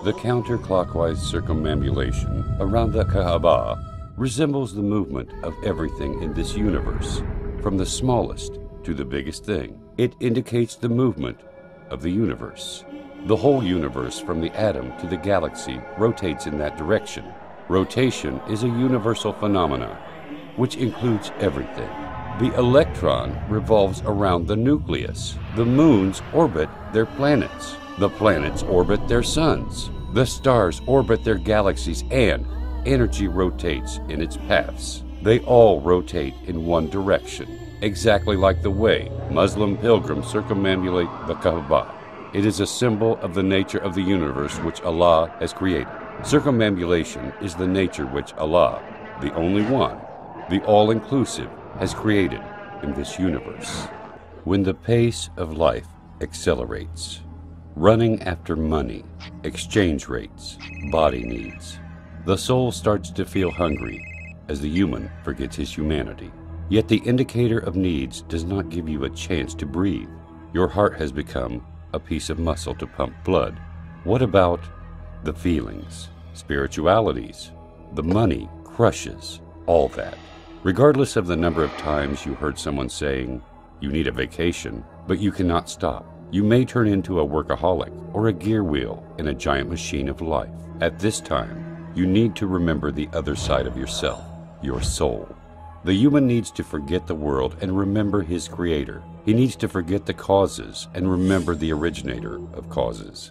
The counterclockwise circumambulation around the Ka'bah resembles the movement of everything in this universe, from the smallest to the biggest thing. It indicates the movement of the universe. The whole universe, from the atom to the galaxy, rotates in that direction. Rotation is a universal phenomenon, which includes everything. The electron revolves around the nucleus. The moons orbit their planets. The planets orbit their suns. The stars orbit their galaxies, and energy rotates in its paths. They all rotate in one direction, exactly like the way Muslim pilgrims circumambulate the Kaaba. It is a symbol of the nature of the universe which Allah has created. Circumambulation is the nature which Allah, the only one, the all-inclusive, has created in this universe. When the pace of life accelerates, running after money, exchange rates, body needs, the soul starts to feel hungry as the human forgets his humanity. Yet the indicator of needs does not give you a chance to breathe. Your heart has become a piece of muscle to pump blood. What about the feelings, spiritualities? The money crushes all that. Regardless of the number of times you heard someone saying, you need a vacation, but you cannot stop, you may turn into a workaholic or a gear wheel in a giant machine of life. At this time, you need to remember the other side of yourself, your soul. The human needs to forget the world and remember his creator. He needs to forget the causes and remember the originator of causes.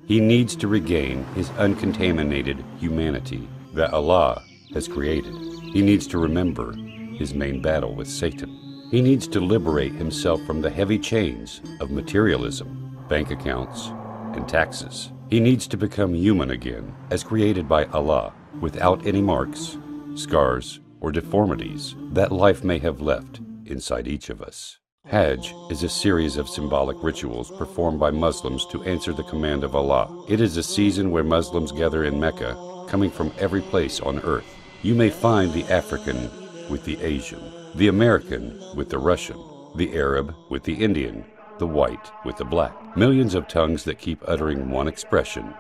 He needs to regain his uncontaminated humanity that Allah has created. He needs to remember his main battle with Satan. He needs to liberate himself from the heavy chains of materialism, bank accounts, and taxes. He needs to become human again, as created by Allah, without any marks, scars, or deformities that life may have left inside each of us. Hajj is a series of symbolic rituals performed by Muslims to answer the command of Allah. It is a season where Muslims gather in Mecca, coming from every place on earth. You may find the African with the Asian, the American with the Russian, the Arab with the Indian, the white with the black. Millions of tongues that keep uttering one expression,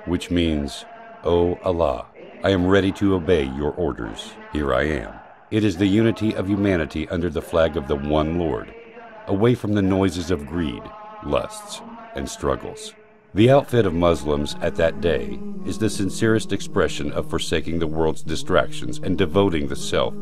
which means, "O Allah, I am ready to obey your orders. Here I am." It is the unity of humanity under the flag of the one Lord, away from the noises of greed, lusts, and struggles. The outfit of Muslims at that day is the sincerest expression of forsaking the world's distractions and devoting the self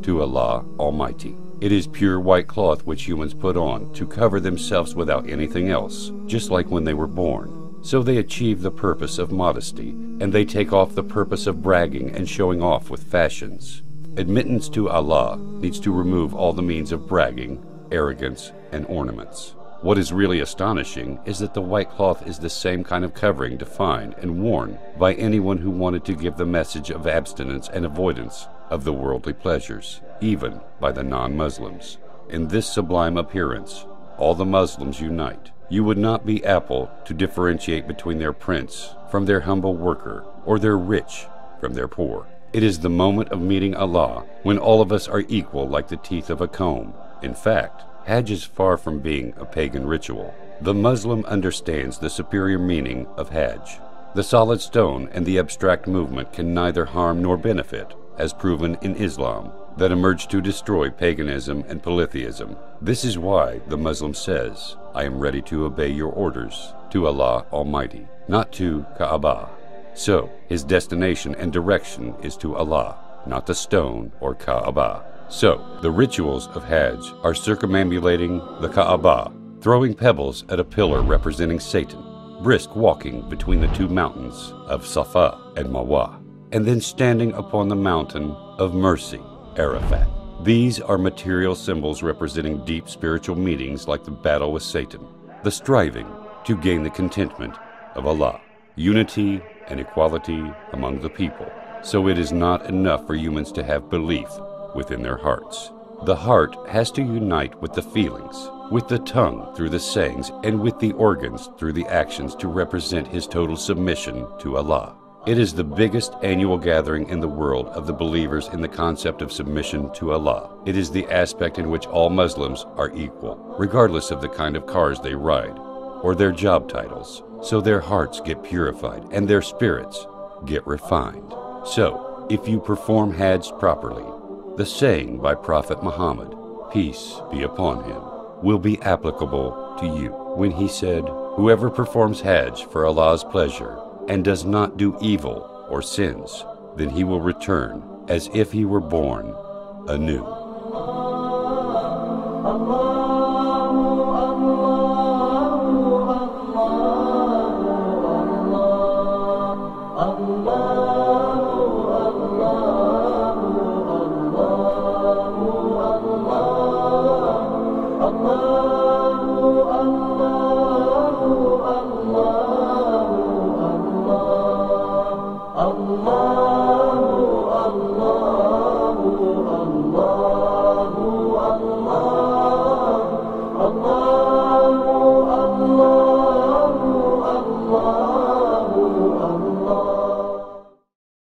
to Allah Almighty. It is pure white cloth which humans put on to cover themselves without anything else, just like when they were born. So they achieve the purpose of modesty, and they take off the purpose of bragging and showing off with fashions. Admittance to Allah needs to remove all the means of bragging, arrogance, and ornaments. What is really astonishing is that the white cloth is the same kind of covering defined and worn by anyone who wanted to give the message of abstinence and avoidance of the worldly pleasures, even by the non-Muslims. In this sublime appearance, all the Muslims unite. You would not be Apple to differentiate between their prince from their humble worker, or their rich from their poor. It is the moment of meeting Allah, when all of us are equal like the teeth of a comb. In fact, Hajj is far from being a pagan ritual. The Muslim understands the superior meaning of Hajj. The solid stone and the abstract movement can neither harm nor benefit, as proven in Islam, that emerged to destroy paganism and polytheism. This is why the Muslim says, "I am ready to obey your orders," to Allah Almighty, not to Kaaba. So, his destination and direction is to Allah, not the stone or Kaaba. So, the rituals of Hajj are circumambulating the Kaaba, throwing pebbles at a pillar representing Satan, brisk walking between the two mountains of Safa and Marwa, and then standing upon the mountain of mercy, Arafat. These are material symbols representing deep spiritual meanings like the battle with Satan, the striving to gain the contentment of Allah, unity and equality among the people. So it is not enough for humans to have belief within their hearts. The heart has to unite with the feelings, with the tongue through the sayings, and with the organs through the actions to represent his total submission to Allah. It is the biggest annual gathering in the world of the believers in the concept of submission to Allah. It is the aspect in which all Muslims are equal, regardless of the kind of cars they ride, or their job titles, so their hearts get purified and their spirits get refined. So, if you perform Hajj properly, the saying by Prophet Muhammad, peace be upon him, will be applicable to you when he said, whoever performs Hajj for Allah's pleasure and does not do evil or sins, then he will return as if he were born anew.